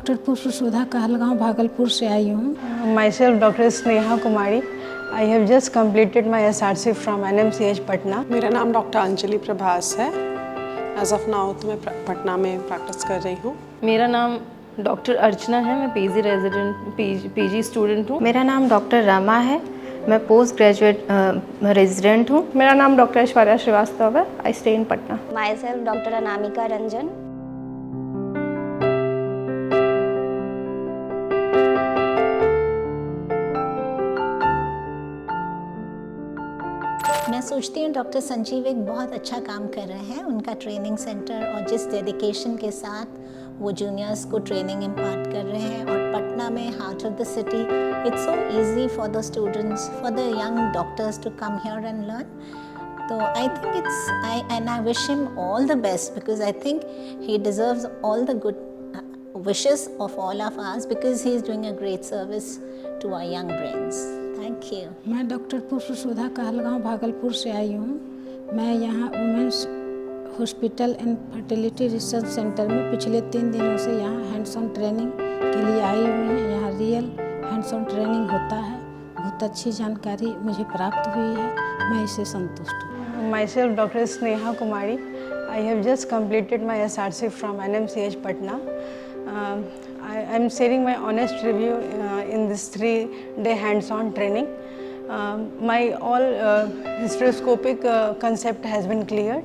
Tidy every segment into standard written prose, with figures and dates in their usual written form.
Doctor पुष्प सुधा कहलगांव भागलपुर से आई हूँ। Myself Dr. Sneha Kumari. I have just completed my SRC from NMCH Patna. मेरा नाम डॉक्टर अंजलि प्रभास है। एज ऑफ नाउ तो मैं पटना में प्रैक्टिस कर रही हूँ। मेरा नाम डॉक्टर अर्चना है। मैं पीजी रेजिडेंट पीजी स्टूडेंट हूँ। मेरा नाम डॉक्टर रमा है। मैं पोस्ट ग्रेजुएट रेजिडेंट हूँ। मेरा नाम डॉक्टर ऐश्वर्या श्रीवास्तव है। I stay in Patna. Myself Dr. Anamika Ranjan. मैं सोचती हूँ डॉक्टर संजीव एक बहुत अच्छा काम कर रहे हैं। उनका ट्रेनिंग सेंटर और जिस डेडिकेशन के साथ वो जूनियर्स को ट्रेनिंग इम्पार्ट कर रहे हैं, और पटना में heart of the city, it's so easy for the students, for the young doctors to come here and learn. तो I think I wish him all the best because I think he deserves all the good wishes of all of us because he is doing a great service to our young brains. Thank you. मैं doctor पुष्प सुधा कहलगांव भागलपुर से आई हूँ। मैं यहाँ women's hospital and fertility research centre में पिछले 3 दिनों से यहाँ हैंड्स ऑन ट्रेनिंग के लिए आई हुई हैं। यहाँ रियल हैंड्स ऑन ट्रेनिंग होता है। बहुत अच्छी जानकारी मुझे प्राप्त हुई है। मैं इससे संतुष्ट हूँ। Myself Dr. Sneha Kumari. I have just completed my SRC from NMCH Patna. I am sharing my honest review in this 3-day hands-on training. My all hysteroscopic concept has been cleared,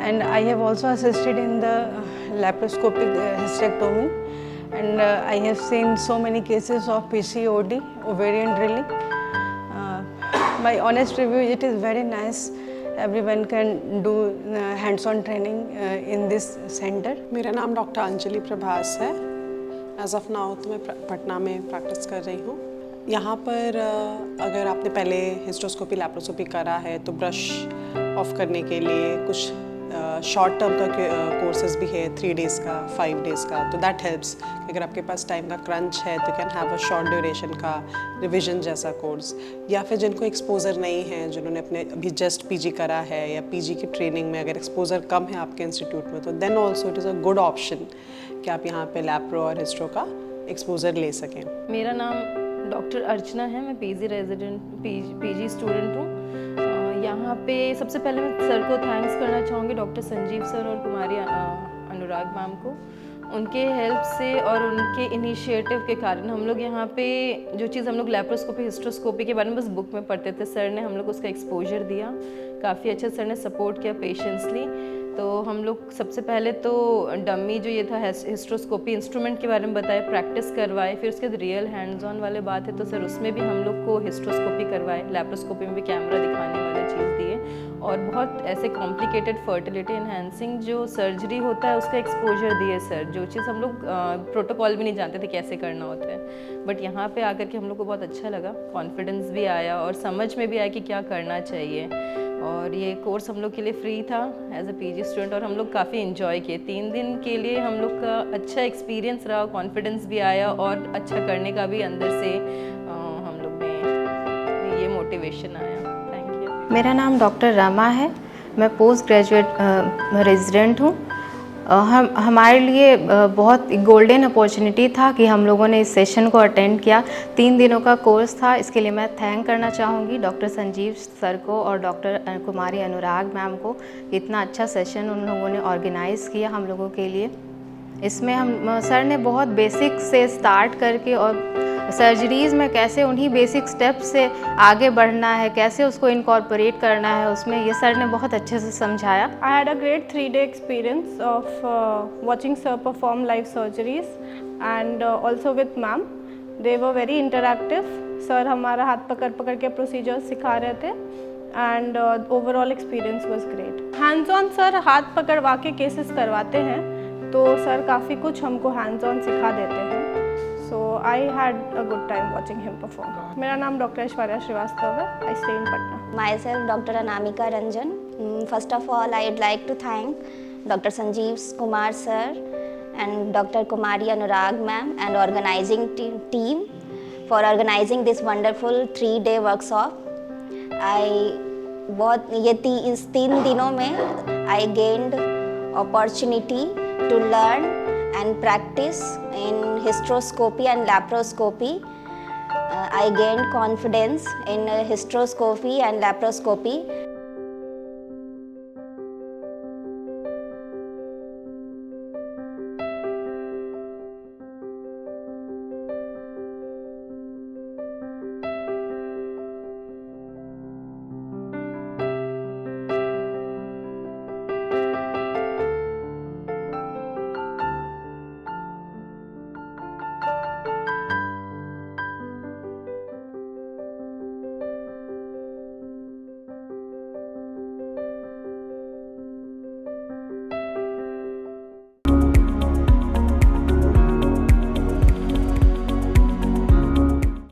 and I have also assisted in the laparoscopic hysterectomy, and I have seen so many cases of PCOD, ovarian drilling. My honest review, it is very nice. Everyone can do hands-on training in this center. मेरा नाम doctor Anjali Prabhas है। As of now तो मैं पटना में practice कर रही हूँ। यहाँ पर अगर आपने पहले हिस्ट्रोस्कोपी लैप्रोस्कोपी करा है तो ब्रश ऑफ करने के लिए कुछ शॉर्ट टर्म का कोर्सेज भी है, 3 डेज़ का, 5 डेज़ का। तो दैट हेल्प्स। अगर आपके पास टाइम का क्रंच है तो can have a short duration का रिविजन जैसा कोर्स, या फिर जिनको एक्सपोजर नहीं है, जिन्होंने अपने अभी जस्ट पीजी करा है या पीजी की ट्रेनिंग में अगर एक्सपोजर कम है आपके इंस्टीट्यूट में, तो then also it is a good option कि आप यहाँ पे लैप्रो और हिस्ट्रो का एक्सपोजर ले सकें। मेरा नाम डॉक्टर अर्चना है। मैं पीजी रेजिडेंट पीजी स्टूडेंट हूँ। यहाँ पे सबसे पहले मैं सर को थैंक्स करना चाहूँगी, डॉक्टर संजीव सर और कुमारी अनुराग मैम को। उनके हेल्प से और उनके इनिशिएटिव के कारण हम लोग यहाँ पे जो चीज़ हम लोग लैप्रोस्कोपी हिस्ट्रोस्कोपी के बारे में बस बुक में पढ़ते थे, सर ने हम लोग उसका एक्सपोजर दिया। काफ़ी अच्छा सर ने सपोर्ट किया पेशेंसली। तो हम लोग सबसे पहले तो डमी जो ये था हिस्ट्रोस्कोपी इंस्ट्रूमेंट के बारे में बताए, प्रैक्टिस करवाए। फिर उसके बाद रियल हैंड्स ऑन वाले बात है तो सर उसमें भी हम लोग को हिस्ट्रोस्कोपी करवाए, लैप्रोस्कोपी में भी कैमरा दिखाने वाला चीज़ दिए, और बहुत ऐसे कॉम्प्लिकेटेड फर्टिलिटी एनहांसिंग जो सर्जरी होता है उसका एक्सपोजर दिए सर, जो चीज़ हम लोग प्रोटोकॉल भी नहीं जानते थे कैसे करना होता है। बट यहाँ पे आकर के हम लोग को बहुत अच्छा लगा, कॉन्फिडेंस भी आया और समझ में भी आया कि क्या करना चाहिए। और ये कोर्स हम लोग के लिए फ्री था एज अ पीजी स्टूडेंट, और हम लोग काफ़ी इन्जॉय किए। 3 दिन के लिए हम लोग का अच्छा एक्सपीरियंस रहा, कॉन्फिडेंस भी आया और अच्छा करने का भी अंदर से हम लोग में ये मोटिवेशन आया। Thank you. मेरा नाम डॉक्टर रमा है। मैं पोस्ट ग्रेजुएट रेजिडेंट हूँ। हमारे लिए बहुत गोल्डन अपॉर्चुनिटी था कि हम लोगों ने इस सेशन को अटेंड किया। 3 दिनों का कोर्स था। इसके लिए मैं थैंक करना चाहूँगी डॉक्टर संजीव सर को और डॉक्टर कुमारी अनुराग मैम को। इतना अच्छा सेशन उन लोगों ने ऑर्गेनाइज़ किया हम लोगों के लिए। इसमें हम सर ने बहुत बेसिक से स्टार्ट करके और सर्जरीज़ में कैसे उन्हीं बेसिक स्टेप्स से आगे बढ़ना है, कैसे उसको इनकॉर्पोरेट करना है, उसमें ये सर ने बहुत अच्छे से समझाया। I had a great 3-day experience of watching sir perform live surgeries and also with ma'am. They were very interactive. Sir हमारा हाथ पकड़ पकड़ के प्रोसीजर्स सिखा रहे थे and overall experience was great. Hands on sir हाथ पकड़वा के केसेस करवाते हैं, तो सर काफ़ी कुछ हमको hands on सिखा देते हैं। So I had a good time watching him perform. मेरा नाम डॉक्टर ऐश्वर्या श्रीवास्तव है। I stay in Patna. Myself Dr. Anamika Ranjan. First of all, I'd like to thank Dr. Sanjeev Kumar sir and Dr. Kumari Anurag ma'am and organizing team for organizing this wonderful 3-day workshop. इस 3 दिनों में I gained opportunity to learn and practice in hysteroscopy and laparoscopy. I gained confidence in hysteroscopy and laparoscopy.